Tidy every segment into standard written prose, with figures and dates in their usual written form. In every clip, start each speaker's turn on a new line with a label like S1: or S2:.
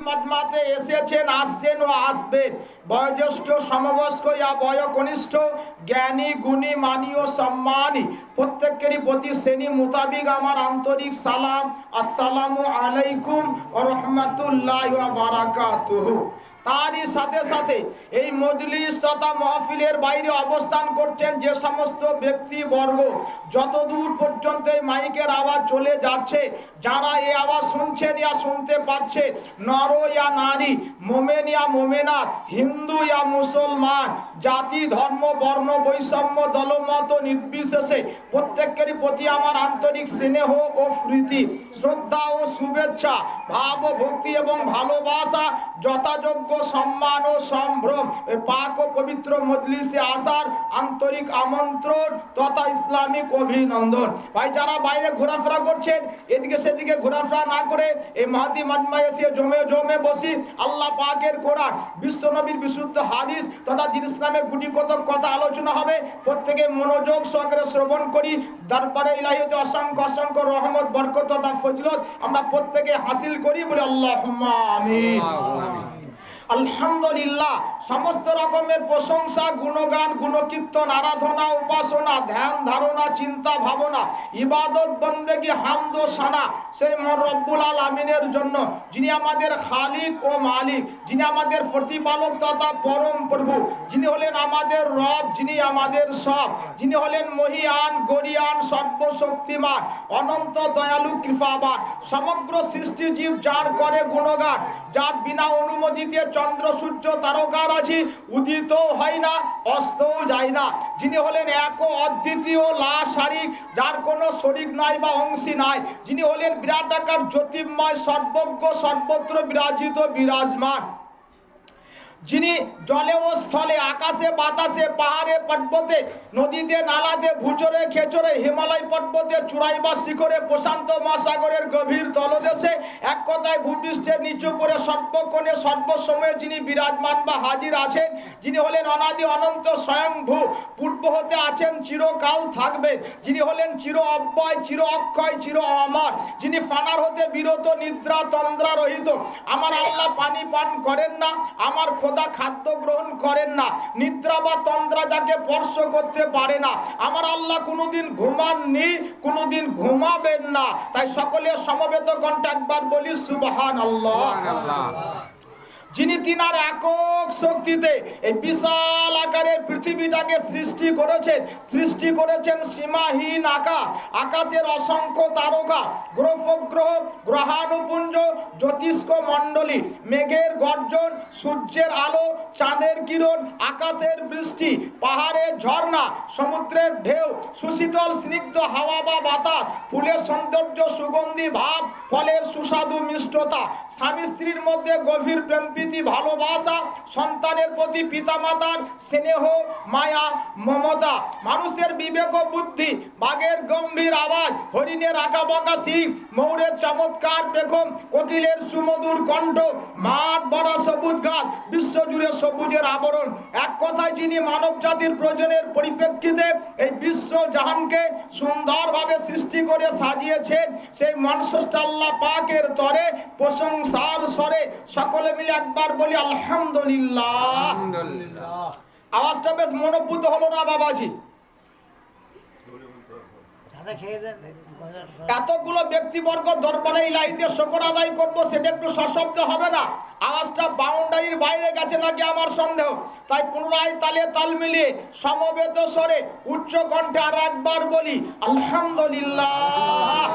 S1: মজমাতে এসেছেন, আসছেন ও আসবেন বয়োজ্যেষ্ঠ, সমবয়স্ক ইয়া বয়োকনিষ্ঠ, জ্ঞানী, গুণী, মানী ও সম্মানী প্রত্যেকেরই প্রতি শ্রেণী মোতাবিক আমার আন্তরিক সালাম। আসসালামু আলাইকুম ওয়া রাহমাতুল্লাহি ওয়া বারাকাতুহু। তারই সাথে সাথে এই মজলিস তথা মাহফিলের বাইরে অবস্থান করছেন যে সমস্ত ব্যক্তিবর্গ, যতদূর পর্যন্ত এই মাইকের আওয়াজ চলে যাচ্ছে, যারা এই আওয়াজ শুনছেন ইয়া শুনতে পাচ্ছে, নর ইয়া নারী, মোমেন ইয়া মোমেনাত, হিন্দু ইয়া মুসলমান, জাতি, ধর্ম, বর্ণ, বৈষম্য, দলমত নির্বিশেষে প্রত্যেকেরই প্রতি আমার আন্তরিক স্নেহ ও প্রীতি, শ্রদ্ধা ও শুভেচ্ছা, ভাব ও ভক্তি এবং ভালোবাসা, যথাযোগ্য সম্মান ও সম্ভ্রম পাক ও পবিত্র মজলিসে আসার আন্তরিক আমন্ত্রণ তথা ইসলামিক অভিনন্দন। ভাই, যারা বাইরে ঘোরাফেরা করছেন, এদিকে সেদিকে ঘোরাফেরা না করে এই মাহদি মজমায় এসে জমে জমে বসি আল্লাহ পাকের কোরআন, বিশ্ব নবীর বিশুদ্ধ হাদিস তথা দ্বীন ইসলামের গুটি কতক কথা আলোচনা হবে। প্রত্যেকে মনোযোগ সহকারে শ্রবণ করি। দরবারে ইলাহিতে অসংখ্য অসংখ্য রহমত, বরকত তথা ফজিলত আমরা প্রত্যেকে হাসিল করি বলে আল্লাহুম্মা আমিন। আলহামদুলিল্লাহ, সমস্ত রকমের প্রশংসা, গুণগান, গুণকীর্তন, আরাধনা, উপাসনা, ধ্যান ধারণা, চিন্তা ভাবনা, ইবাদত, বন্দেগী, হামদ ও সানা সেই রব্বুল আলামিনের জন্য, যিনি আমাদের খালিক ও মালিক, যিনি আমাদের প্রতিপালক তথা পরম প্রভু, যিনি হলেন আমাদের রব, যিনি আমাদের সব, যিনি হলেন মহিয়ান, গরিয়ান, সর্বশক্তিমান, অনন্ত দয়ালু, কৃপাবান। সমগ্র সৃষ্টি জীব যার করে গুণগান, যার বিনা অনুমতিতে চন্দ্র সূর্য তারকারাজি উদিত হয় না, অস্তও যায় না, যিনি হলেন এক ও অদ্বিতীয়, লা শারিক, যার কোনো শরিক নাই বা অংশী নাই, যিনি হলেন বিরাট আকার, জ্যোতির্ময়, সর্বজ্ঞ, সর্বত্র বিরাজিত, বিরাজমান, যিনি জলে ও স্থলে, আকাশে বাতাসে, পাহাড়ে পর্বতে, নদীতে নালাতে, ভূচরে খেচরে, হিমালয় পর্বতে, চূড়াই বা শিখরে, প্রশান্ত মহাসাগরের গভীর তলদেশে, এক কথায় ভূপৃষ্ঠের নিচু করে সর্বক্ষণে সর্বসময়ে যিনি বিরাজমান বা হাজির আছেন, যিনি হলেন অনাদি অনন্ত স্বয়ংভূ, পূর্ব হতে আছেন, চিরকাল থাকবেন, যিনি হলেন চির অব্যয়, চির অক্ষয়, চির অমর, যিনি ফানার হতে বিরত, নিদ্রা তন্দ্রা রহিত। আমার আল্লাহ পানি পান করেন না, আমার খোদা খাদ্য গ্রহণ করেন না, নিদ্রা বা তন্দ্রা যাকে স্পর্শ করতে পারে না। আমার আল্লাহ কোনোদিন ঘুমাননি, কোনোদিন ঘুমাবেন না। তাই সকলে সমবেত কণ্ঠে একবার বলি সুবহানাল্লাহ। যিনি তিনার একক শক্তিতে এই বিশাল আকারের পৃথিবীটাকে সৃষ্টি করেছেন সীমাহীন আকাশ, আকাশের অসংখ্য তারকা, গ্রহ, গ্রহাণুপুঞ্জ, জ্যোতিষ্ক মণ্ডলী, মেঘের গর্জন, সূর্যের আলো, চাঁদের কিরণ, আকাশের বৃষ্টি, পাহাড়ের ঝর্ণা, সমুদ্রের ঢেউ, সুশীতল স্নিগ্ধ হাওয়া বা বাতাস, ফুলের সৌন্দর্য, সুগন্ধি ভাব, ফলের সুস্বাদু মিষ্টতা, স্বামী স্ত্রীর মধ্যে গভীর প্রেম, ভালোবাসা, সন্তানের প্রতি পিতামাতার স্নেহ, মায়া, মমতা, মানুষের বিবেক ও বুদ্ধি, বাঘের গম্ভীর আওয়াজ, হরিণের আঁকাবাঁকা শিং, ময়ূরের চমৎকার পেখম, কোকিলের সুমধুর কণ্ঠ, মাঠ ভরা সবুজ ঘাস, বিশ্বজুড়ে সবুজের আবরণ। এক কথায় যিনি মানব জাতির প্রয়োজনের পরিপ্রেক্ষিতে এই বিশ্ব জাহানকে সুন্দরভাবে সৃষ্টি করে সাজিয়েছেন, সেই মনস্রষ্টা আল্লাহ পাকের তরে প্রশংসার স্বরে সকলে মিলে একবার বলি আলহামদুলিল্লাহ। আওয়াজটা বেশ মনোপুত হলো না বাবাজি? এতগুলো ব্যক্তিবর্গ দরবারে ইলাহিতে শুকর আদায় করবো, সেটা একটু সশব্দে হবে না? আওয়াজটা বাউন্ডারির বাইরে গেছে নাকি আমার সন্দেহ। তাই পুনরায় তালে তাল মিলিয়ে সমবেত স্বরে উচ্চ কণ্ঠে আর একবার বলি আলহামদুলিল্লাহ।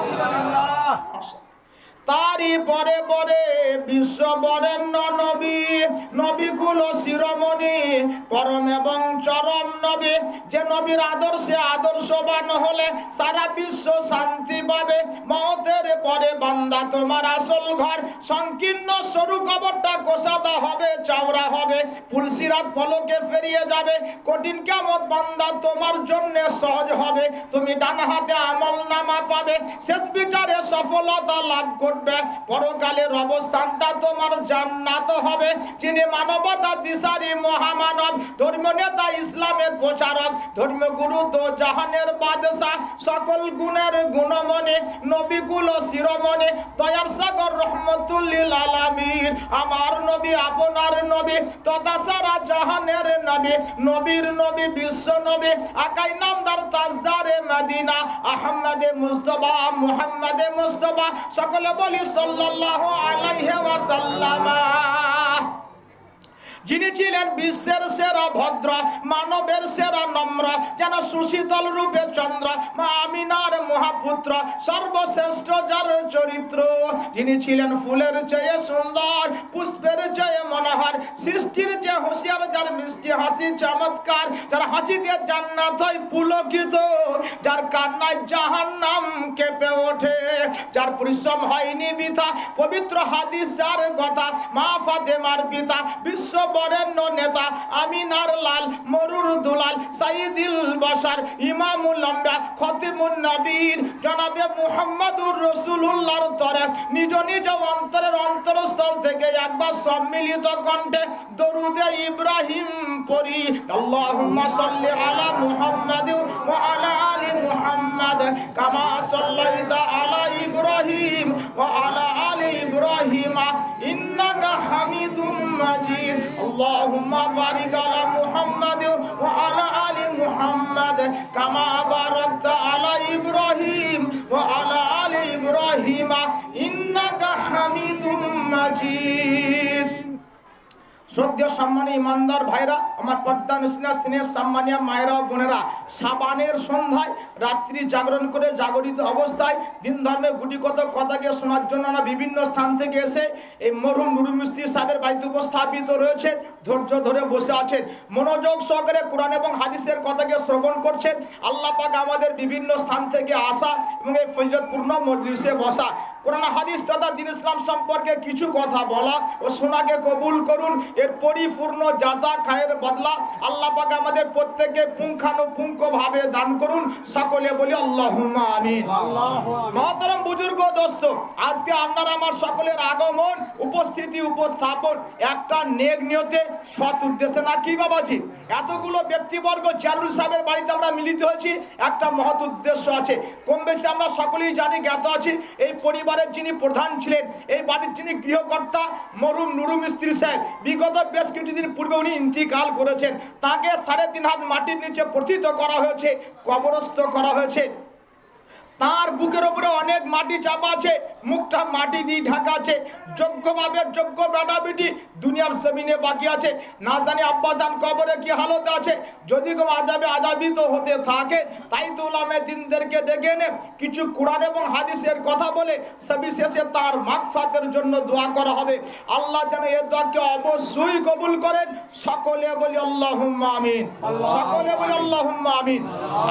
S1: তারি পরে পরে বিশ্ব বরেণ্য নবী, নবীকুল শিরোমণি, পরম এবং চরম নবী, যে নবীর আদর্শে আদর্শবান হলে সারা বিশ্ব শান্তি পাবে। মওতের পরে বান্দা তোমার আসল ঘর, সংকীর্ণ সরু কবরটা কোষাদা হবে, চওড়া হবে, পুলসিরাত পলকে ফেরিয়ে যাবে। কঠিন কিয়ামত বান্দা তোমার জন্য সহজ হবে, তুমি ডান হাতে আমল নামা পাবে, শেষ বিচারে সফলতা লাভ করবে, পরকালের অবস্থানটা তোমার জান্নাত হবে। যিনি মানবতার দিশারি মহামানব, ধর্মীয় নেতা, ইসলামের প্রচারক, ধর্মীয় গুরু, দো জাহানের বাদশাহ, সকল গুণের গুণমনে, নবীকুল শিরোমণি, দয়ার সাগর রহমতুল্লিল আলামিন, আমার নবী আপনার নবী তথা সারা জাহানের নবী, নবীর নবী বিশ্ব নবী, আকাই নামদার তাজদারে মদিনা, আহমদে মুস্তফা, মুহাম্মদে মুস্তফা, সকলে বলি সাল্লাল্লাহু আলাইহি ওয়াসাল্লাম। যিনি ছিলেন বিশ্বের সেরা ভদ্র, মানবের সেরা নম্র, যেন সুশীতল রূপে চন্দ্র, মা আমিনার মহাপুত্র, সর্বশ্রেষ্ঠ যার চরিত্র। যিনি ছিলেন ফুলের চেয়ে সুন্দর, পুষ্পের চেয়ে মনোহর, সৃষ্টির চেয়ে হুঁশিয়ার, যার মিষ্টি হাসি চমৎকার, যার হাসি দিয়ে জান্নাত হয় পুলকিত, যার কান্নায় জাহান্নাম কেঁপে ওঠে, যার পরিশ্রম হয়নি বৃথা, পবিত্র হাদিস যার কথা, মা ফাতেমার পিতা, বিশ্ব বরেণ্য নেতা, আমিনার লাল, মরুর দুলাল, সাইয়্যিদুল বাশার, ইমামুল আম্বিয়া, খতিমুন নবীর, জনাবে মুহাম্মদুর রাসূলুল্লাহর তরে নিজ নিজ অন্তরের অন্তরস্থল থেকে একবার সম্মিলিত কণ্ঠে দরুদে ইব্রাহিম পড়ি। আল্লাহুম্মা সাল্লি আলা মুহাম্মাদ ওয়া আলা আলি মুহাম্মাদ কামা সাল্লাইতা আলা ইব্রাহিম ওয়া আলা আলি ইব্রাহিম ইন্নাকা হামিদুম মাজিদ। আল্লাহুম্মা বারিক আলা মুহাম্মাদ ওয়া আলা আলি মুহাম্মাদ কামা বারাকতা আলা ইব্রাহিম ওয়া আলা আলি ইব্রাহিম ইন্নাকা হামিদুম মাজিদ। শ্রদ্ধেয় সম্মানীয় ইমানদার ভাইরা, আমার পর্দা নসিনা স্নেহের সম্মানীয় মায়েরা ও বোনেরা, সাবানের সন্ধ্যায় রাত্রি জাগরণ করে জাগরিত অবস্থায় দিন ধর্মের গুটি কত কথাকে শোনার জন্য আমরা বিভিন্ন স্থান থেকে এসে এই মরহুম নুরুল মিস্ত্রি সাহেবের বাড়িতে উপস্থাপিত রয়েছে, ধৈর্য ধরে বসে আছেন, মনোযোগ সহকারে কোরআন এবং হাদিসের কথাকে শ্রবণ করছেন। আল্লাহ পাক আমাদের বিভিন্ন স্থান থেকে আসা এবং এই ফজিলতপূর্ণ মজলিসে বসা, কোরআন হাদিস তথা দ্বীন ইসলাম সম্পর্কে কিছু কথা বলা ও শোনাকে কবুল করুন। এর পরিপূর্ণ জাযা খায়ের বদলা আল্লাহ পাক আমাদের প্রত্যেককে পুঙ্খানুপুঙ্খভাবে দান করুন। সকলে বলি আল্লাহুম্মা আমিন। মহতরম বুজুর্গ দোস্ত, আজকে আপনার আমার সকলের আগমন, উপস্থিতি, উপস্থাপন একটা নেক নিয়তে, সৎ উদ্দেশ্যে, না কি বাবাজি? এতগুলো ব্যক্তিবর্গ চেয়ারুল সাহেবের বাড়িতে আমরা মিলিত হয়েছি, একটা মহৎ উদ্দেশ্য আছে। কম বেশি আমরা সকলেই জানি, জ্ঞাত আছি। এই পরিবারের যিনি প্রধান ছিলেন, এই বাড়ির যিনি গৃহকর্তা, মরহুম নুরুল মিস্ত্রি সাহেব, বিগত বেশ কিছুদিন পূর্বে উনি ইন্তিকাল করেছেন। তাকে 3.5 হাত মাটির নিচে পতিত করা হয়েছে, কবরস্থ করা হয়েছে। তার বুকের উপরে অনেক মাটি চাপা আছে, মুখটা মাটি দিয়ে ঢাকা আছে। যোগ্যভাবে যোগ্য বেটা বেটি দুনিয়ার জমিনে বাকি আছে। না জানি আব্বাসান কবরে কি হালতে আছে। যদি কেউ আজাবে আজাবিত হতে থাকে, তাই তো উলামে দিনদেরকে ডেকে এনে কিছু কোরআন এবং হাদিসের কথা বলে সবিশেষে তার মাগফিরাতের জন্য দোয়া করা হবে। আল্লাহ যেন এই দোয়াকে অবশ্যই কবুল করেন। সকলে বলি আল্লাহুম্মা আমিন। সকলে বলি আল্লাহুম্মা আমিন।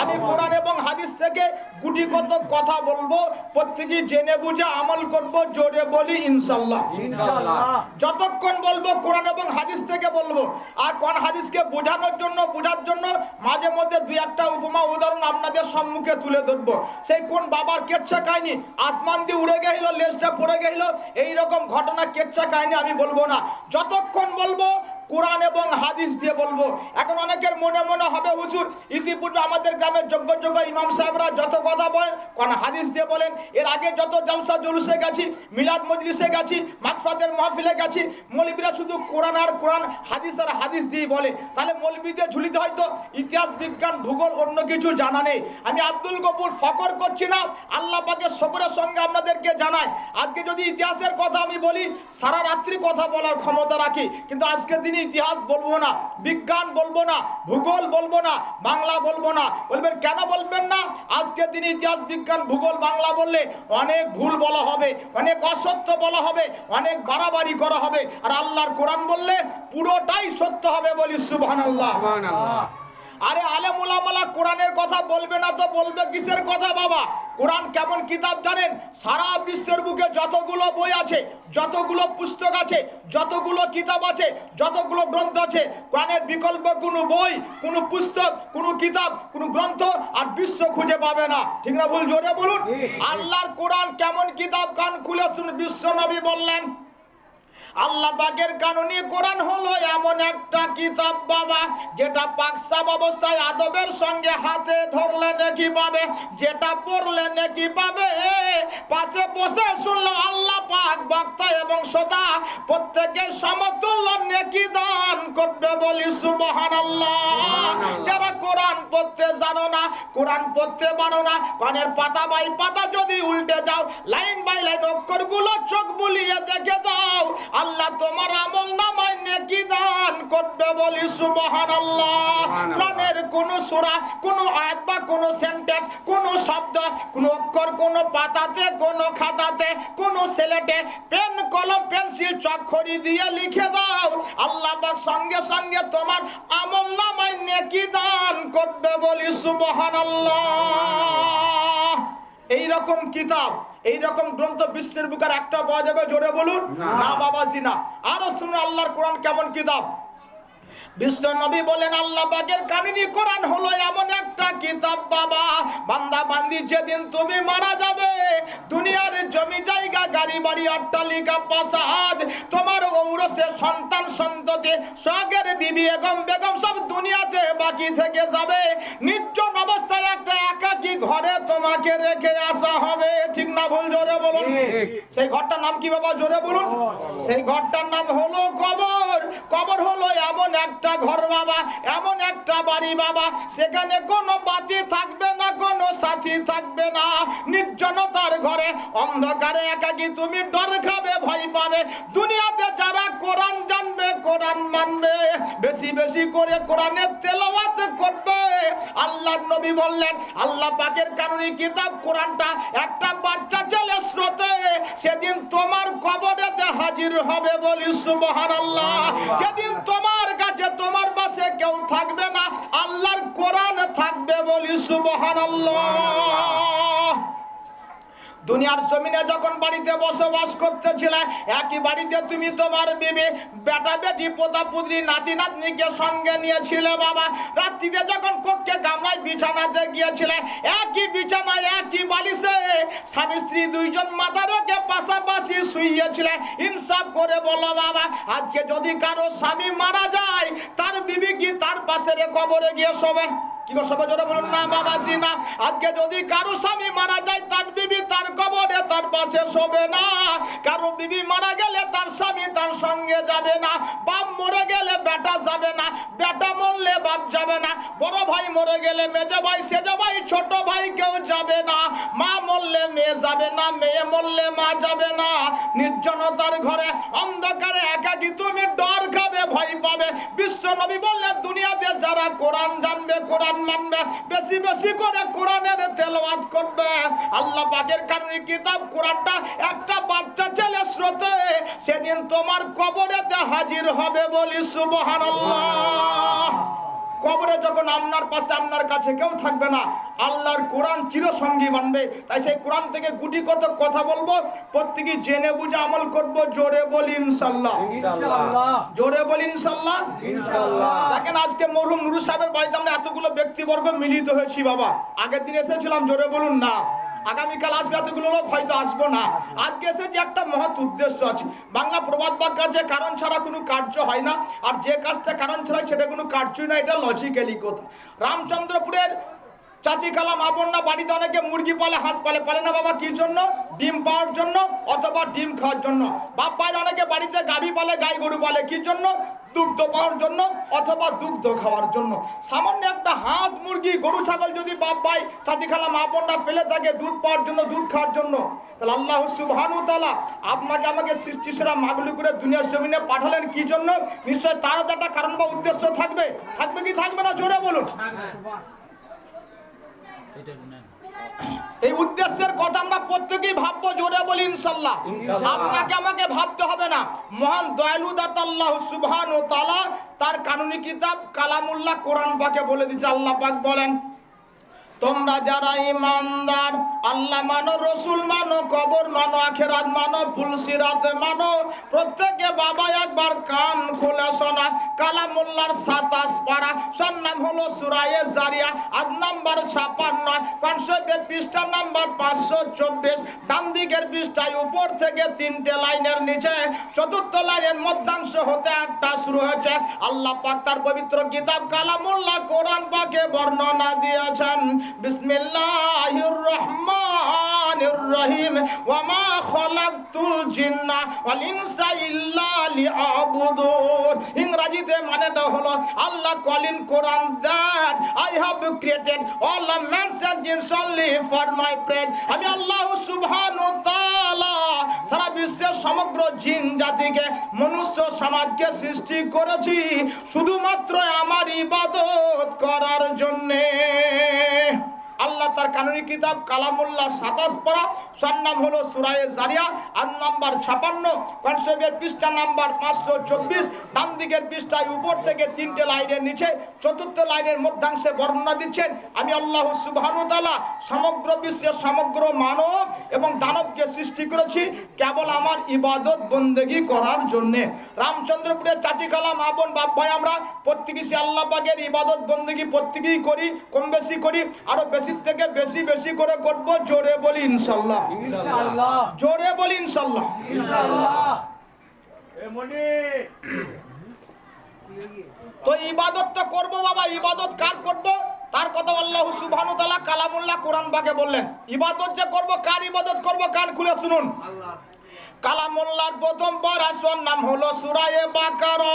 S1: আমি কোরআন এবং হাদিস থেকে গুটি কত কথা বলবো, প্রত্যেকই জেনে বুঝে আমল করব। জোরে বলি ইনশাআল্লাহ। ইনশাআল্লাহ। যতক্ষণ বলবো কোরআন এবং হাদিস থেকে বলবো। আর কোরআন হাদিসকে বোঝানোর জন্য, বোঝার জন্য মাঝে মধ্যে দুই একটা উপমা উদাহরণ আপনাদের সম্মুখে তুলে ধরবো। সেই কোন বাবার কেচ্ছা কাহিনী, আসমান দিয়ে উড়ে গেল, লেজটা পড়ে গেল, এইরকম ঘটনা কেচ্ছা কাহিনী আমি বলবো না। যতক্ষণ বলবো কোরআন এবং হাদিস দিয়ে বলবো। এখন অনেকের মনে মনে হবে, হুজুর ইতিপূর্বে আমাদের গ্রামের যোগ্য যোগ্য ইমাম সাহেবরা যত কথা বলেন কোরআন হাদিস দিয়ে বলেন। এর আগে যত জলসা জলুসে গেছি, মিলাদ মজলিসে গেছি, মাগফিরাতের মাহফিলে গেছি, মৌলবীরা শুধু কোরআন আর কোরআন, হাদিস আর হাদিস দিয়ে বলে। তাহলে মৌলবীদের ঝুলিতে হয়তো ইতিহাস, বিজ্ঞান, ভূগোল অন্য কিছু জানা নেই। আমি আব্দুল গফুর ফকর করছি না, আল্লাহ পাকের শকরের সঙ্গে আপনাদেরকে জানাই। আজকে যদি ইতিহাসের কথা আমি বলি, সারা রাত্রি কথা বলার ক্ষমতা রাখি, কিন্তু আজকের দিন ইতিহাস বলবো না, বিজ্ঞান বলবো না, ভূগোল বলবো না, বাংলা বলবো না। বলবেন কেন বলবেন না? আজকের দিন ইতিহাস, বিজ্ঞান, ভূগোল, বাংলা বললে অনেক ভুল বলা হবে, অনেক অসত্য বলা হবে, অনেক বাড়াবাড়ি করা হবে। আর আল্লাহর কোরআন বললে পুরোটাই সত্য হবে। বলি সুবহানাল্লাহ। সুবহানাল্লাহ। আরে আলেম উলামারা কোরআনের কথা বলবে না তো বলবে কিসের কথা বাবা? কোরআন কেমন কিতাব জানেন? সারা বিশ্বের বুকে যতগুলো বই আছে, যতগুলো পুস্তক আছে, যতগুলো কিতাব আছে, যতগুলো গ্রন্থ আছে, কোরআনের বিকল্প কোনো বই, কোনো পুস্তক, কোনো কিতাব, কোনো গ্রন্থ আর বিশ্ব খুঁজে পাবে না। ঠিক না ভুল? জোরে বলুন। আল্লাহর কোরআন কেমন কিতাব? কান খুলে শুনুন। বিশ্ব নবী বললেন, আল্লাহ পাকের কানুনি কোরআন হলো এমন একটা কিতাব বাবা, যেটা পাকসাব অবস্থায় আদবের সঙ্গে হাতে ধরলে নেকি পাবে, যেটা পড়লে নেকি পাবে, পাশে বসে শুনলে আল্লাহ পাক বক্তা এবং শ্রোতা প্রত্যেকের সমতুল্য নেকি দান করবে, বলি সুবহানাল্লাহ। যারা কোরআন পড়তে জানো না, কোরআন পড়তে পারো না, কোরআনের পাতা বাই পাতা যদি উল্টে যাও, লাইন বাই লাইন অক্ষরগুলো চোখ বুলিয়ে দেখে যাও, আল্লাহ তোমার আমল নামায় নেকি দান করবে, বলি সুবহানাল্লাহ। কোরআনের কোন সূরা, কোন আয়াত বা কোন সেন্টেন্স, কোন শব্দ, কোন অক্ষর, কোন পাতাতে, কোন খাতাতে, কোন স্লেটে পেন কলম পেন্সিল চকখড়ি দিয়ে লিখে দাও, আল্লাহ পাক সঙ্গে সঙ্গে তোমার আমল নামায় নেকি দান করবে, বলি সুবহানাল্লাহ। এই রকম কিতাব, এই রকম গ্রন্থ বিশ্বের বুকের একটা পাওয়া যাবে? জোরে বলুন না বাবাজি না। আরো শুনুন আল্লাহর কোরআন কেমন কিতাব। বিশ্ব নবী বলেন আল্লাহ পাকের কানুনি কোরআন হলো এমন একটা কিতাব বাবা, বান্দা বান্দি যেদিন তুমি মারা যাবে, দুনিয়ার জমি জায়গা গাড়ি বাড়ি অট্টালিকা প্রাসাদ, তোমার ঔরসের সন্তান সন্ততি সোহাগের বিবি বেগম বেগম সব দুনিয়াতে বাকি থেকে যাবে, নির্জন অবস্থায় একটা একাকী ঘরে তোমাকে রেখে আসা হবে, ঠিক না ভুল? জোরে বলুন। সেই ঘরটার নাম কি বাবা? জোরে বলুন। সেই ঘরটার নাম হলো কবর। কবর হলো এমন একটা ঘর বাবা, এমন একটা বাড়ি বাবা, সেখানে কোনো বাতি থাকবে না, কোনো সাথী থাকবে না, নির্জনতার ঘরে অন্ধকারে একাকী তুমি ডর খাবে, ভয় পাবে। দুনিয়াতে যারা কোরআন জানবে, কোরআন মানবে, বেশি বেশি করে কোরআনের তেলাওয়াত করবে, আল্লাহর নবী বললেন আল্লাহ পাকের কানুনি কিতাব কোরআনটা একটা বাচ্চা ছেলে স্রোতে সেদিন তোমার কবরেতে হাজির হবে, বলি সুবহানাল্লাহ। যেদিন তোমার কাছে, তোমার পাশে কেউ থাকবে না, আল্লাহর কোরআন থাকবে, বলি সুবহানাল্লাহ। দুনিয়ার জমিনে যখন বাড়িতে বসবাস করতেছিলে, একই বাড়িতে তুমি তোমার বিবি, বেটা বেটি, পোতা পুত্রী, নাতি নাতনিকে সঙ্গে নিয়েছিলে বাবা। রাত্রিতে যখন কক্ষে কামরায় বিছানাতে গিয়েছিলে, একই বিছানায় একই বালিশে স্বামী স্ত্রী দুইজন মাথা রেখে পাশাপাশি শুইয়েছিলে। ইনসাফ করে বলো বাবা, আজকে যদি কারো স্বামী মারা যায়, তার বিবি কি তার পাশে কবরে গিয়ে শোবে? কি গো সবাই জোরে বলুন না বাবাজি না। আজকে যদি কারো স্বামী মারা যায়, তার বিবি তার কবরে তার পাশে শোবে না। কারো বিবি মারা গেলে তার স্বামী তার সঙ্গে যাবে না। বাপ মরে গেলে বেটা যাবে না, বেটা মরলে বাপ যাবে না। বড় ভাই মরে গেলে মেজো ভাই, সেজো ভাই, ছোট ভাই কেউ যাবে না। মা মরলে মেয়ে যাবে না, মেয়ে মরলে মা যাবে না। নির্জনতার ঘরে অন্ধকারে একাকী তুমি ডর খাবে, ভয় পাবে। বিশ্ব নবী বললেন দুনিয়াতে যারা কোরআন জানবে, কোরআন মানবে, বেশি বেশি করে কোরআনের তেলাওয়াত করবে, আল্লাহ পাকের কানুনি কিতাব কোরআনটা একটা বাচ্চা ছেলে স্রোতে সেদিন তোমার কবরেতে হাজির হবে, বলি সুবহানাল্লাহ। কবরে যখন আপনার পাশে, আপনার কাছে কেউ থাকবে না, আল্লাহর কোরআন চিরসঙ্গী মানবে। তাই সেই কোরআন থেকে গুটি কত কথা বলবো, প্রত্যেকে জেনে বুঝে আমল করবো। জোরে বলি ইনশাআল্লাহ। জোরে বলি ইনশাআল্লাহ। দেখেন আজকে মরহুম নুরু সাহেবের বাড়িতে আমরা এতগুলো ব্যক্তিবর্গ মিলিত হয়েছি বাবা। আগের দিন এসেছিলাম, জোরে বলুন না। আগামীকাল আসবে এতগুলো লোক, হয়তো আসবো না। আজকে এসে যে একটা মহৎ উদ্দেশ্য আছে। বাংলা প্রবাদ বাক্য আছে, কারণ ছাড়া কোনো কার্য হয় না, আর যে কাজটা কারণ ছাড়া সেটা কোনো কার্যই না। এটা লজিক্যালি কথা। রামচন্দ্রপুরের চাচি খালা মা বোনরা বাড়িতে অনেকে মুরগি পালে, হাঁস পালে। পালে না বাবা কি জন্য? ডিম পাওয়ার জন্য অথবা ডিম খাওয়ার জন্য। বাপ ভাইরা অনেকে বাড়িতে গাভী পালে, গাই গরু পালে। কি জন্য? দুগ্ধ পাওয়ার জন্য অথবা দুগ্ধ খাওয়ার জন্য। সামান্য একটা হাঁস মুরগি গরু ছাগল যদি বাপ ভাই চাচি খালা মা বোনরা ফেলে থাকে দুধ পাওয়ার জন্য, দুধ খাওয়ার জন্য, তাহলে আল্লাহ সুবহানাহু ওয়া তাআলা আপনাকে আমাকে সৃষ্টি সেরা মাগলু করে দুনিয়ার জমিনে পাঠালেন কি জন্য? নিশ্চয় তার একটা কারণ বা উদ্দেশ্য থাকবে। থাকবে কি থাকবে না? জোরে বলুন। এই উদ্দেশ্যের কথা আমরা প্রত্যেকেই ভাববো। জোরে বলি ইনশাআল্লাহ। আপনাকে আমাকে ভাবতে হবে না। মহান দয়ালু দাতা আল্লাহ সুবহানাহু ওয়া তাআলা তার কানুনি কিতাব কালামুল্লাহ কোরআন পাকে বলে দিয়েছে। আল্লাহ পাক বলেন, তোমরা যারা ইমানদার, আল্লাহ মানো, রসুল মানো, কবর মানো, আখেরাত মানো, ফুলসিরাত মানো, প্রত্যেকে বাবা একবার কান খুলে শোনা। কালামুল্লাহর 27 পারা, যার নাম হলো সূরায়ে জারিয়া, আয়াত নাম্বার 56, 500 পৃষ্ঠা নাম্বার 524। ডান দিকের পৃষ্ঠায় উপর থেকে 3টে লাইনের নিচে 4th লাইনের মধ্যাংশ হতে একটা শুরু হয়েছে। আল্লাহ পাক তার পবিত্র কিতাব কালামুল্লাহ কোরআন পাকে বর্ণনা দিয়েছেন, বিসমিল্লাহির রহমানির রহিম, ওয়া মা খালাকতুল জিন্না ওয়াল ইনসা ইল্লা লিয়াবুদুন। ইংরেজিতে মানেটা হলো Allah calling Quran that I have created all mans and jinns only for my praise. আমি আল্লাহ সুবহানাহু ওয়া তাআলা সারা বিশ্বের সমগ্র জিন জাতিকে, মনুষ্য সমাজকে সৃষ্টি করেছি শুধুমাত্র আমার ইবাদত করার জন্যে। আল্লাহ তার কানুনি কিতাব কালামুল্লাহ 27 পারা, যার নাম হলো সূরায়ে জারিয়া, আয়াত নাম্বার 56, 500 পৃষ্ঠা নাম্বার 524। ডান দিকের পৃষ্ঠায় উপর থেকে 3টে লাইনের নিচে 4th লাইনের মধ্যাংশে বর্ণনা দিচ্ছেন, আমি আল্লাহ সুবহানাহু ওয়া তাআলা সমগ্র বিশ্বের সমগ্র মানব এবং দানবকে সৃষ্টি করেছি কেবল আমার ইবাদত বন্দেগী করার জন্যে। রামচন্দ্রপুরের চাচি খালা, মা বোন, বাপ ভাই, আমরা প্রত্যেকেই আল্লাহ পাকের ইবাদত বন্দেগী প্রত্যেকেই করি, কম বেশি করি, আরো বেশি থেকে বেশি বেশি করে করব। জোরে বলি ইনশাআল্লাহ, ইনশাআল্লাহ, জোরে বলি ইনশাআল্লাহ, ইনশাআল্লাহ। তো ইবাদত তো করবো বাবা, ইবাদত কার করব তার কথা আল্লাহ সুবহানাহু ওয়া তাআলা কালামুল্লাহ কোরআন পাকে বললেন। ইবাদত যে করব, কার ইবাদত করব, কান খুলে শুনুন। কালামুল্লাহর প্রথম পারার নাম হলো সূরায়ে বাকারা,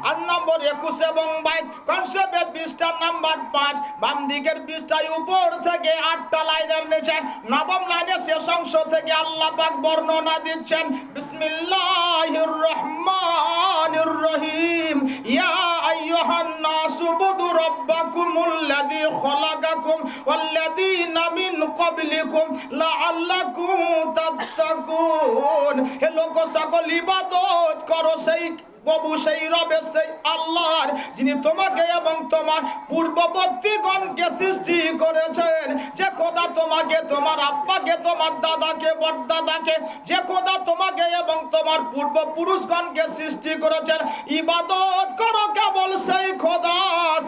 S1: আর নম্বর 21 এবং 22, 500 পৃষ্ঠা নাম্বার 5। বাম দিকের পৃষ্ঠায় উপর থেকে 8টা লাইনের নিচে 9ম লাইনের শেষ অংশ থেকে আল্লাহ পাক বর্ণনা দিচ্ছেন, বিসমিল্লাহির রহমানির রহিম, ইয়া আইয়ুহান নাসু বুদু রাব্বাকুমুল্লাযী খালাকাকুম ওয়াল্লাযীনা মিন ক্বাবলিকুম লাআল্লাকুম তাত্তাকুন। হে লোক সকল, ইবাদত করো সেই প্রভু, সেই রবে, সেই আল্লাহর, যিনি তোমাকে এবং তোমার পূর্ববর্তী গণকে সৃষ্টি করেছেন। যে খোদা তোমাকে, তোমার আব্বাকে, তোমার দাদাকে, বড়দাদাকে, যে খোদা তোমাকে এবং তোমার পূর্বপুরুষগণকে সৃষ্টি করেছেন, ইবাদত করো কেবল সেই খোদা,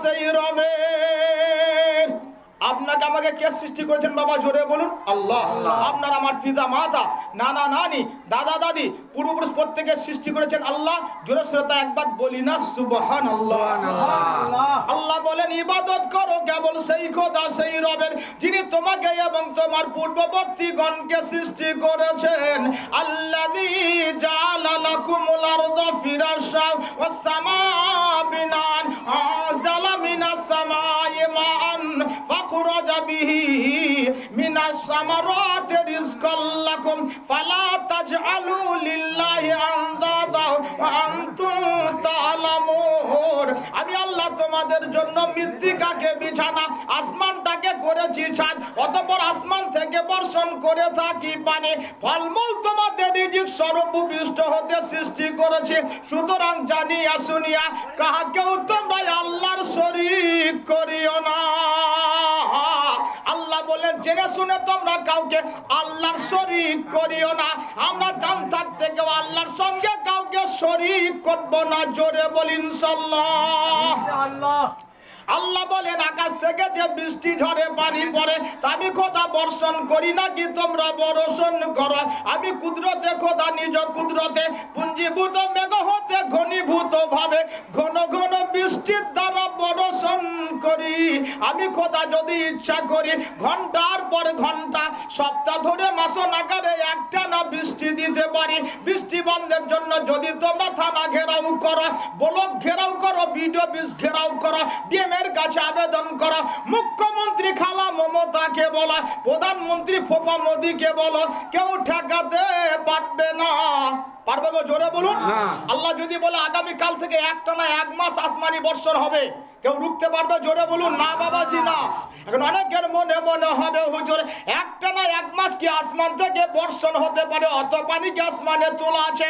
S1: সেই রবে। আপনাকে আমাকে কে সৃষ্টি করেছেন বাবা? জোরে বলুন আল্লাহ। আপনার আমার পিতা মাতা, নানা নানি, দাদা দাদি, পূর্বপুরুষ প্রত্যেকে সৃষ্টি করেছেন আল্লাহ। জোরে শ্রোতা একবার বলি না সুবহানাল্লাহ। আল্লাহ বলেন ইবাদত করো কেবল সেই খোদা, সেই রবের, যিনি তোমাকে এবং তোমার পূর্ববর্তী গণকে সৃষ্টি করেছেন। আল্লাযী জাআলা লাকুমুল আরদা ফিরাশা ওয়াস সামাআ বিনান আযালা মিনাস সামাই মাআন ফাখরাজা বিহি মিনাস সামারাতি রিজকাল লাকুম ফালা তাজআলু লিল্লাহি আনদাদা ওয়া আনতুম তা'লামুন। আমি আল্লাহ তোমাদের জন্য মৃত্তিকাকে বিছানা, আসমানটাকে করেছি ছাদ, অতঃপর আসমান থেকে বর্ষণ করে থাকি পানি, ফলমূল তোমাদের রিজিক স্বরূপ ভূপৃষ্ঠ হতে সৃষ্টি করেছি। সুতরাং জানিয়া শুনিয়া কাহাকেও তোমরা আল্লাহর শরীক করিও না। আল্লাহ বলেন জেনে শুনে তোমরা কাউকে আল্লাহর শরীক করিও না। আমরা জান থাকতে কেউ আল্লাহর সঙ্গে কাউকে শরীক করব না। জোরে বলি ইনশাআল্লাহ। আল্লাহ বলেন আকাশ থেকে যে বৃষ্টি ঝরে, পানি পড়ে, তা আমি খোদা বর্ষণ করি নাকি তোমরা বর্ষণ করো? আমি কুদরতে খোদা নিজ কুদরতে পুঞ্জীভূত মেঘ হতে ঘনীভূত ভাবে ঘন ঘন বৃষ্টির দ্বারা বর্ষণ করি। আমি খোদা যদি ইচ্ছা করি ঘন্টার পর ঘন্টা, সপ্তাহ ধরে মাসন আকারে একটানা বৃষ্টি দিতে পারি। বৃষ্টি বন্ধের জন্য যদি তোমরা থানা ঘেরাও করো, ব্লক ঘেরাও করো, বিডিও অফিস ঘেরাও করো, ডিএমের কাছে আবেদন করো, মুখ্যমন্ত্রী খালা মমতাকে বলা, প্রধানমন্ত্রী ফোপা মোদিকে বলো, কেউ ঠেকাতে পারবে না। পারবে গো? জোরে বলুন। আল্লাহ যদি বলে আগামী কাল থেকে একটানা 1 মাস আসমানি বর্ষণ হবে, কেউ রুখতে পারবে? জোরে বলুন না বাবাজি না। এখন অনেকের মনে মনে হবে হুজুর একটানা 1 মাস কি আসমান থেকে বর্ষণ হতে পারে? অত পানি কি আসমানে তোলা আছে?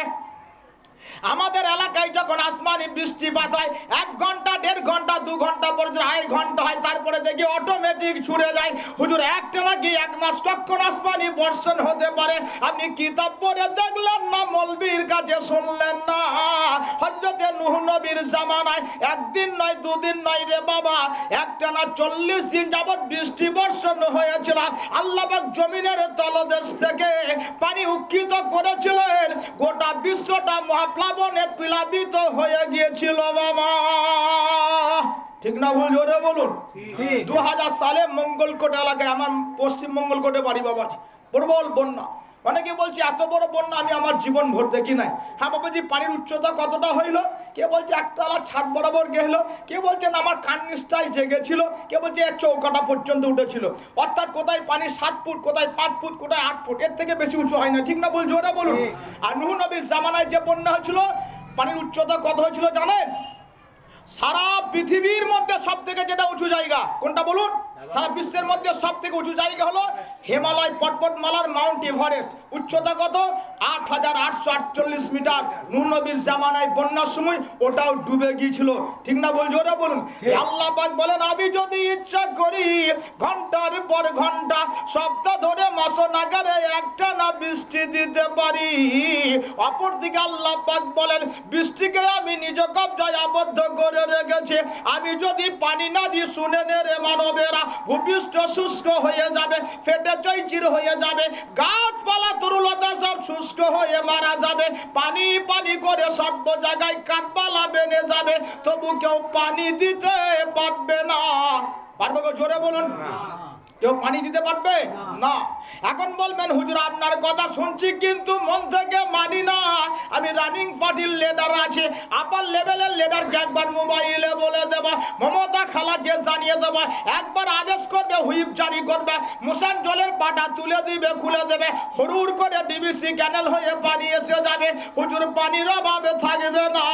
S1: আমাদের এলাকায় যখন আসমানি বৃষ্টিপাত হয় 1 ঘন্টা 1.5 ঘন্টা 2 ঘন্টা পর্যন্ত 2.5 ঘন্টা হয়, তারপরে দেখি অটোমেটিক ছুড়ে যায়। হুজুর একটা নাকি 1 মাস কখন আসমানি বর্ষণ হতে পারে? আপনি কিতাব পড়ে দেখলেন না, মৌলবীর কাছে শুনলেন না? হযরতে নূহ নবীর জামানায় 1 দিন নয় 2 দিন নয় রে বাবা, একটানা 40 দিন যাবত বৃষ্টি বর্ষণ হয়েছিল। আল্লাহ পাক জমিনের তলদেশ থেকে পানি উৎক্ষিপ্ত করেছিলেন, গোটা বিশ্বটা মহাপ্লাবনে প্লাবিত হয়ে গিয়েছিল বাবা। ঠিক না ভুল? জোরে বলুন। 2000 সালে মঙ্গলকোট এলাকায়, আমার পশ্চিম মঙ্গলকোটে বাড়ি বাবাজি, প্রবল বন্যা। অনেকে বলছে এত বড় বন্যা আমি আমার জীবন ভর দেখি নাই। হ্যাঁ বাবাজি, পানির উচ্চতা কতটা হইল? কে বলছে একতলা ছাদ বরাবর গেল, কে বলছেন আমার কান নিচটাই জেগেছিল, কে বলছে এক চৌকাটা পর্যন্ত উঠেছিল। অর্থাৎ কোথায় পানি 7 ফুট, কোথায় 5 ফুট, কোথায় 8 ফুট, এর থেকে বেশি উঁচু হয় না। ঠিক না ভুল? জোরে বলুন। আর নূহ নবীর জামানায় যে বন্যা হয়েছিল, পানির উচ্চতা কত হয়েছিল জানেন? সারা পৃথিবীর মধ্যে সব থেকে যেটা উঁচু জায়গা কোনটা বলুন? সারা বিশ্বের মধ্যে সব থেকে উঁচু জায়গা হলো হিমালয় পর্বতমালার মাউন্ট এভারেস্ট। উচ্চতা কত? 8848 মিটার। নূহ নবীর জামানায় বন্যার সময় ওটাও ডুবে গিয়েছিল। ঠিক না বলছো? ওরা বলুন। আল্লাহ পাক বলেন আমি যদি ইচ্ছা করি ঘন্টার পর ঘন্টা সপ্তাহ ধরে মাস নাগারে একটা না বৃষ্টি দিতে পারি। অপরদিকে আল্লাহ পাক বলেন বৃষ্টিকে আমি নিজ কবজায় আবদ্ধ করে রেখেছি। আমি যদি পানি না দিই, শুনে নে রে মানবেরা, ভূপৃষ্ঠ শুষ্ক হয়ে যাবে, ফেটে চৈচির হয়ে যাবে, গাছপালা তরুলতা সব শুষ্ক হয়ে মারা যাবে, পানি পানি করে সর্ব জায়গায় কাঠপালা বেড়ে যাবে, তবু কেউ পানি দিতে পারবে না। পারবে গো? জোরে বলুন। কেউ পানি দিতে পারবে না। এখন বলবেন হুজুর আপনার কথা শুনছি কিন্তু মন থেকে মানি না। আমি রানিং পার্টির লিডার আছে, আপার লেভেলের লিডারকে একবার মোবাইলে বলে দেবা, মমতা খালাকে জানিয়ে দেবা, একবার আদেশ করবে, হুইপ জারি করবে, মুসান জলের পাটা তুলে দিবে, খুলে দেবে, হুড়ুর করে ডিবিসি ক্যানেল হয়ে পানি এসে যাবে। হুজুর পানির অভাবে থাকবে না।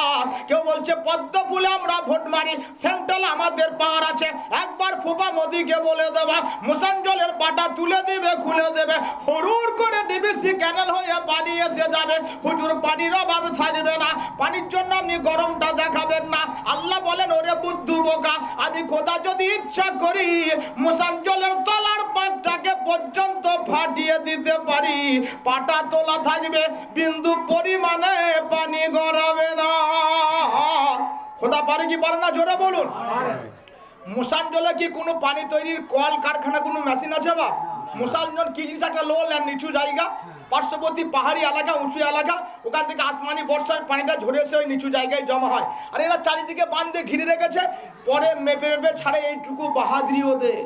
S1: কেউ বলছে পদ্ম ফুলে আমরা ভোট মারি, সেন্ট্রাল আমাদের পাওয়ার আছে, একবার ফুপা মোদিকে বলে দেবা, মুসান জলের পাটা তুলে দিবে, খুলে দেবে, হুড়ুর করে ডিবিসি ক্যানেল হয়ে পানি এসে যাবে। হুজুর পানির অভাব থাকবে না। পানির জন্য আপনি গরমটা দেখাবেন না। আল্লাহ বলেন ওরে বুদ্ধু বোকা, আমি খোদা যদি ইচ্ছা করি মুসান জলের তলার পাটটাকে পর্যন্ত ফাটিয়ে দিতে পারি, পাটা তোলা থাকবে, বিন্দু পরিমাণে পানি গড়াবে না। খোদা পারে কি পারে না? জোরে বলুন। মুসান জলে কি কোনো পানি তৈরির কল কারখানা, কোনো মেশিন আছে বা? মুসান জল কি জিনিস? একটা লো ল্যান্ড, নিচু জায়গা, পার্শ্ববর্তী পাহাড়ি এলাকা, উঁচু এলাকা, ওখান থেকে আসমানি বর্ষার পানিটা ঝরে এসে ওই নিচু জায়গায় জমা হয়। আর এরা চারিদিকে বাঁধে ঘিরে রেখেছে, পরে মেপে মেপে ছাড়ে। এইটুকু বাহাদুরি ওদের।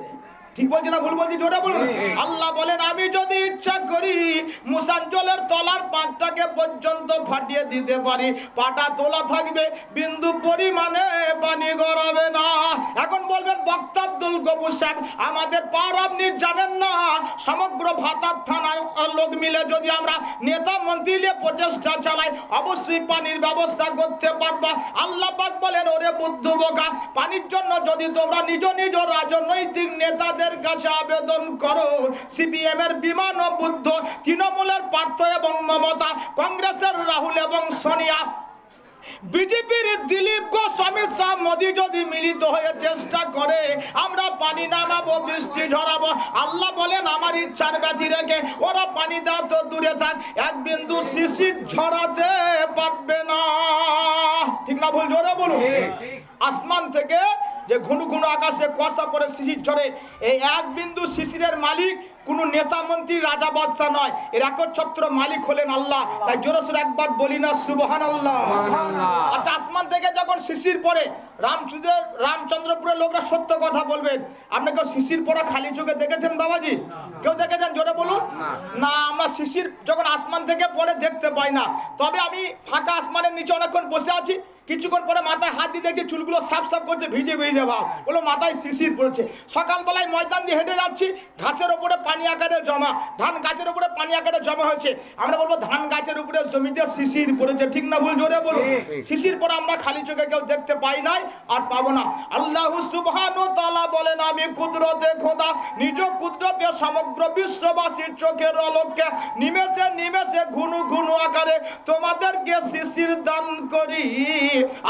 S1: ঠিক বলছি না ভুল বলছি? জোরে বলুন। আল্লাহ বলেন আমি যদি ইচ্ছা করি মুসান জলের তলার পাটটাকে পর্যন্ত ফাটিয়ে দিতে পারি, পাটা তোলা থাকবে, বিন্দু পরিমাণে পানি গড়াবে না। এখন বলবেন বক্তা আব্দুল গফুর সাহেব আমাদের পার আপনি জানেন না, সমগ্র ভাতার থানার লোক মিলে যদি আমরা নেতা মন্ত্রী নিয়ে প্রচেষ্টা চালাই অবশ্যই পানির ব্যবস্থা করতে পারবা। আল্লাহ পাক বলেন ওরে বুদ্ধু বোকা, পানির জন্য যদি তোমরা নিজ নিজ রাজনৈতিক নেতাদের কাছে আবেদন করো, সিপিএম এর বিমান ও বুদ্ধ, তৃণমূলের পার্থ এবং মমতা, কংগ্রেসের রাহুল এবং সোনিয়া, বিজেপির দিলীপ ঘোষ, অমিত শাহ, মোদী যদি মিলিত হয়ে চেষ্টা করে আমরা পানি নামাবো, বৃষ্টি ঝরাবো, আল্লাহ বলেন আমার ইচ্ছার ব্যতি রেখে ওরা পানি দেওয়া তো দূরে থাক, এক বিন্দু শিশির ঝরাতে পারবে না। ঠিক না ভুল? জোরে বলুন। আসমান থেকে যে ঘুনু ঘুনু আকাশে কুয়াশা পরে শিশির ঝরে, এই এক বিন্দু শিশিরের মালিক কোন নেতা মন্ত্রী রাজা বাদশা নয়, এর একচ্ছত্র মালিক হলেন আল্লাহ। তাই জোরে সোরে একবার বলি না সুবহানাল্লাহ। আচ্ছা, আসমান থেকে যখন শিশির পড়ে, রামচন্দ্রপুরের লোকরা সত্য কথা বলবেন, আপনি কেউ শিশির পড়া খালি চোখে দেখেছেন বাবাজি? কেউ দেখেছেন? জোরে বলুন না। আমরা শিশির যখন আসমান থেকে পড়ে দেখতে পাই না। তবে আমি ফাঁকা আসমানের নিচে অনেকক্ষণ বসে আছি, কিছুক্ষণ পরে মাথায় হাত দিয়ে দেখি চুলগুলো সাফ সাফ করছে, ভিজে ভিজে ভাব, বলো মাথায় শিশির পড়েছে। সকালবেলায় ময়দান দিয়ে হেঁটে যাচ্ছি, ঘাসের উপরে পানি আকারে জমা, ধান গাছের উপরে পানি আকারে জমা হয়েছে। আমরা বলবো ধান গাছের উপরে জমিতে শিশির পড়েছে, ঠিক না ভুল? জোরে বলুন। শিশির পরে আমরা খালি চোখে কেউ দেখতে পাই নাই আর পাবো না। আল্লাহ সুবহানাহু তাআলা বলেন, আমি কুদরতে খোদা নিজ কুদরতে সমগ্র বিশ্ববাসীর চোখের আলোকে নিমেষে নিমেষে ঘুনু ঘুনু আকারে তোমাদেরকে শিশির দান করি।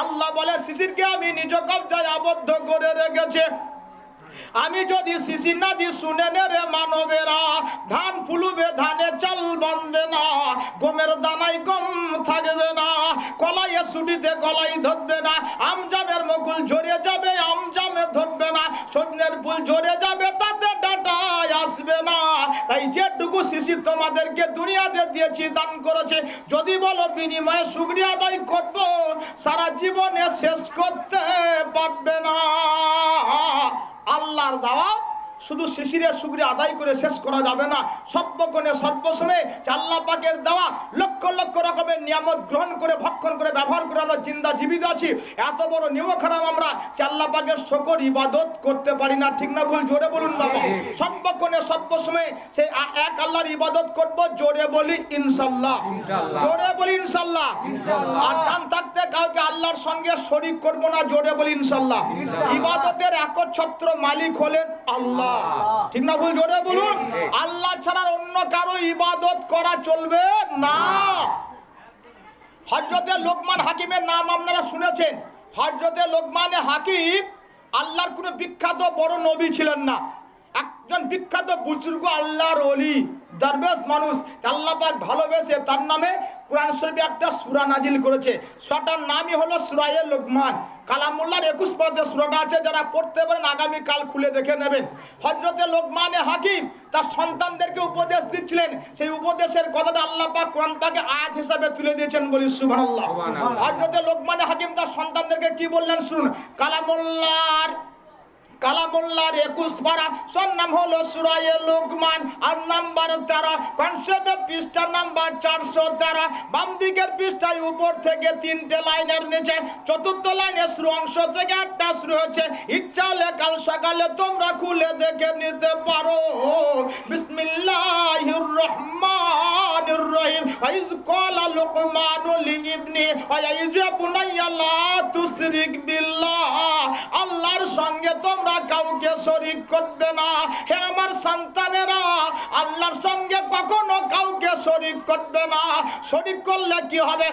S1: আল্লাহ বলে শিশিরকে আমি নিজ কবজায় আবদ্ধ করে রেখেছে। আমি যদি শিশির না দি শুনে নে রে মানবেরা, ধান ফুলবে ধানে চাল বাঁধবে না, গমের দানায় গম থাকবে না, কলাইয়ে সুটিতে কলাই ধরবে না, আমজামের মুকুল ঝরে যাবে আমজামে ধরবে না, সজনের ফুল ঝরে যাবে তাতে ডাঁটায় আসবে না। তাই যেটুকু শিশির তোমাদেরকে দুনিয়াতে দিয়েছি দান করেছে, যদি বলো বিনিময়ে শুকরিয়া আদায় করবো, সারা জীবনে শেষ করতে পারবে না। আল্লাহর দেওয়া শুধু শিশিরের শুকরিয়া আদায় করে শেষ করা যাবে না। সর্বক্ষণে সর্বসময়ে আল্লাহ পাকের দেওয়া লক্ষ লক্ষ রকমের নিয়ামত গ্রহণ করে ভক্ষণ করে ব্যবহার করে আমরা জিন্দা জীবিত আছি। এত বড় নিয়ম খারাপ আমরা আল্লাহ পাকের শকর ইবাদত করতে পারি না, ঠিক না ভুল? জোরে বলুন বাবা। সর্বক্ষণে সর্বসময়ে সেই এক আল্লাহর ইবাদত করব, জোরে বলি ইনশাআল্লাহ, জোরে বলি ইনশাআল্লাহ। আর জান থাকতে কাউকে আল্লাহর সঙ্গে শরীক করব না, জোরে বলি ইনশাআল্লাহ। ইবাদতের একচ্ছত্র মালিক হলেন আল্লাহ, ঠিক না ভুল? জোরে বলুন। আল্লাহ ছাড়া অন্য কারো ইবাদত করা চলবে না। হযরতে লোকমান হাকিমের নাম আপনারা শুনেছেন। হযরতে লোকমানে হাকিম আল্লাহর কোনো বিখ্যাত বড় নবী ছিলেন না, একজন বিখ্যাত বুজুর্গ আল্লাহর ওলি দরবেশ মানুষ। আল্লাহ পাক ভালোবেসে তার নামে কোরআন শরীফে একটা সূরা নাজিল করেছে। সূরাটার নামই হলো সূরায়ে লোকমান। কালামুল্লাহর 21 পদে সূরাটা আছে, যারা পড়তে পারেন আগামী কাল খুলে দেখে নেবেন। হযরতে লোকমানে হাকিম তার সন্তানদেরকে উপদেশ দিচ্ছিলেন, সেই উপদেশের কথাটা আল্লাহ পাক কোরআন পাকে আয়াত হিসেবে তুলে দিয়েছেন, বলি সুবহানাল্লাহ। হযরতে লোকমানে হাকিম তার সন্তানদেরকে কি বললেন শুনুন। কালামুল্লাহর 21 পারা, সর নাম হলো সূরায়ে লোকমান, আর নাম্বার 13, কনসেপ্ট পৃষ্ঠা নাম্বার 413, বাম দিকের পৃষ্ঠায় উপর থেকে 3টে লাইনের নিচে 4th লাইনের শুরু অংশ থেকে 8টা শুরু হচ্ছে। ইচ্ছা হলে কাল সকালে তোমরা খুলে দেখে নিতে পারো। বিসমিল্লাহির রহমানির রহিম। ওয়াইজ ক্বালা লুকমানু লিইবনি ওয়া বুনাইয়া লা তুশরিক বিল্লাহ। আল্লাহর সঙ্গে তোমরা কাউকে শরীক করবে না। হে আমার সন্তানেরা, আল্লাহর সঙ্গে কখনো কাউকে শরীক করবে না। শরীক করলে কি হবে?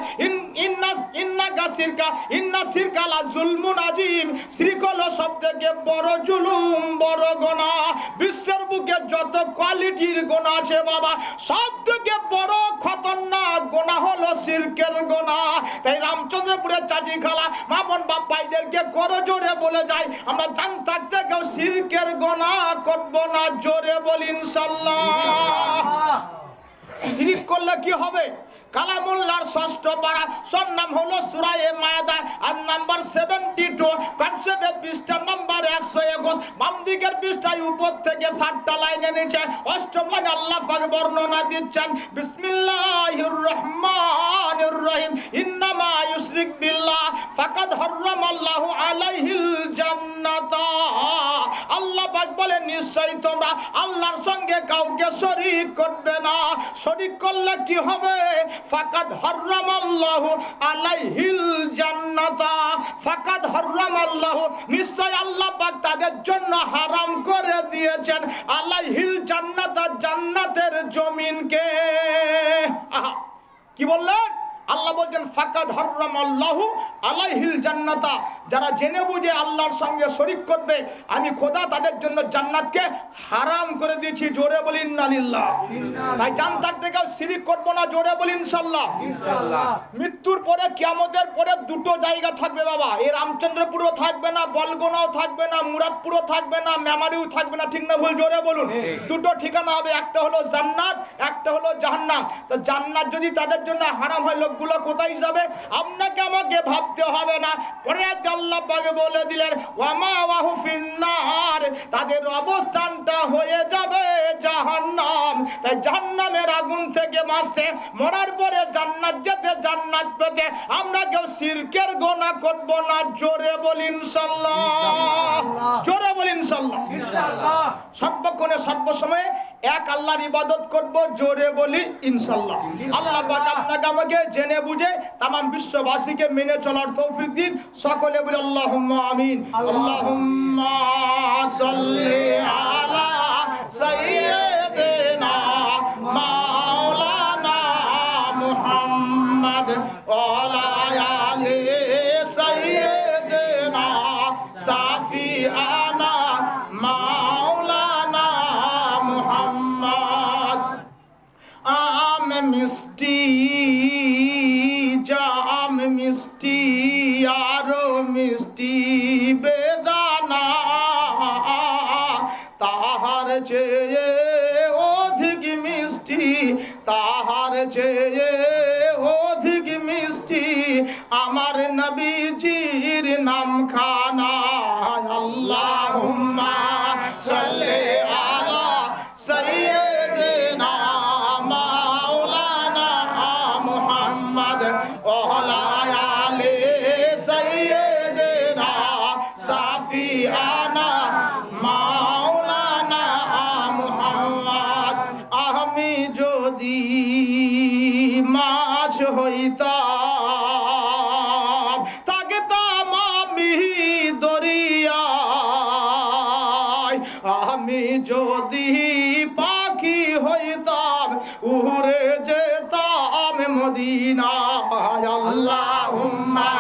S1: ইন্না শিরকা লা যুলমুন আযীম। শিরক হলো সবথেকে বড় জুলুম, বড় গুনাহ। বিশ্বের বুকে যত কোয়ালিটির গুনাহ আছে বাবা, সবথেকে বড় খতরনাক গুনাহ হলো শিরকের গুনাহ। তাই রামচন্দ্রপুরের চাচি খালা মা বোন বাপ ভাইদেরকে করো জোরে বলে যায়, আমরা জান থাকতে কেউ শিরকের গুনাহ করব না, জোরে বলি ইনশাআল্লাহ। শিরক করলে কি হবে? কালামুল্লাহর 6ষ্ঠ পারা, সর নাম হলো সূরায়ে মায়দা, আর নাম্বার 72, কনসেপ্ট পৃষ্ঠা নাম্বার 121, বাম দিকের পৃষ্ঠায় উপর থেকে 7টা লাইনের নিচে 8ম লাইনে আল্লাহ পাক বর্ণনা দিচ্ছেন। বিসমিল্লাহির রহমানির রহিম। ইন্নামা ইউশরিক বিল্লাহ ফাকাদ হারামাল্লাহু আলাইহিল জান্নাতা। আল্লাহ পাক বলে নিশ্চয়ই তোমরা আল্লাহর সঙ্গে কাউকে শরীক করবে না। শরীক করলে কি হবে? ফাকাদ হারামাল্লাহু আলাইহিল জান্নাতা। ফাকাদ হারামাল্লাহু, নিশ্চয় আল্লাহ পাক তাদের জন্য হারাম করে দিয়েছেন আলাইহিল জান্নাতা, জান্নাতের জমিনকে। আহা, কি বললেন? আল্লাহ বলছেন ফাকাদ হারামাল্লাহু আলাইহিল জান্নাতা। যারা জেনে বুঝে আল্লাহর সঙ্গে শরীক করবে, আমি খোদা তাদের জন্য জান্নাতকে হারাম করে দিয়েছি, জোরে বলি ইন্নালিল্লাহ। তাই জান থাকতে কেউ শিরক করব না, জোরে বলি ইনশাআল্লাহ। ইনশাআল্লাহ। মৃত্যুর পরে কিয়ামতের পরে দুটো জায়গা থাকবে বাবা। এই রামচন্দ্রপুরও থাকবে না, বলগোনাও থাকবে না, মুরাদপুরও থাকবে না, মেমারিও থাকবে না, ঠিক না ভুল? জোরে বলুন। দুটো ঠিকানা হবে, একটা হলো জান্নাত, একটা হলো জাহান্নাম। তো জান্নাত যদি তাদের জন্য হারাম হয়, লোকগুলো কোথায় যাবে? আপনাকে আমাকে ভাবতে ভাবতে হবে না। পরে আল্লাহ পাক বলে দিলেন ওয়ামা ওয়াহু ফিন্নার, তাদের অবস্থানটা হয়ে যাবে জাহান্নাম। তাই জাহান্নামের আগুন থেকে বাঁচতে, মরার পরে জান্নাত যেতে, জান্নাত পেতে আমরা কেউ শিরকের গুনাহ করব না। জোরে বলি ইনশাআল্লাহ, জোরে বলি ইনশাআল্লাহ। সর্বক্ষণে সর্বসময়ে এক আল্লাহর ইবাদত করব, জোরে বলি ইনশাআল্লাহ। আল্লাহ পাক আপনাকে আমাকে জেনে বুঝে তাম বিশ্ববাসীকে মেনে চলার তৌফিক দিন। সকলে বলি আল্লাহুম্মা আমিন। আল্লাহুম্মা সাল্লি আলা সাইয়্যিদিনা মাওলানা মুহাম্মদ ওয়া আলা আলি সাইয়্যিদিনা সাফিয়ানা মাওলানা মুহাম্মদ। আম মিষ্টি জাম মিষ্টি আরো মিষ্টি বেদানা, তাহার চেয়ে অধিক মিষ্টি, তাহার চেয়ে অধিক মিষ্টি আমার নবীজির নাম খানা। আল্লাহুম্মা সাল্লি আলা সাইয়্যিদিনা মাওলানা মুহাম্মদ ওয়া আলা আলি সাইয়্যিদিনা সাফিয়ানা মাওলানা মুহাম্মদ। আমি যদি মাছ হইতাম, থাকতাম আমি দরিয়ায়। আমি যদি পাখি হইতাম, উড়ে যেতাম মদিনায়। আল্লাহুম্মা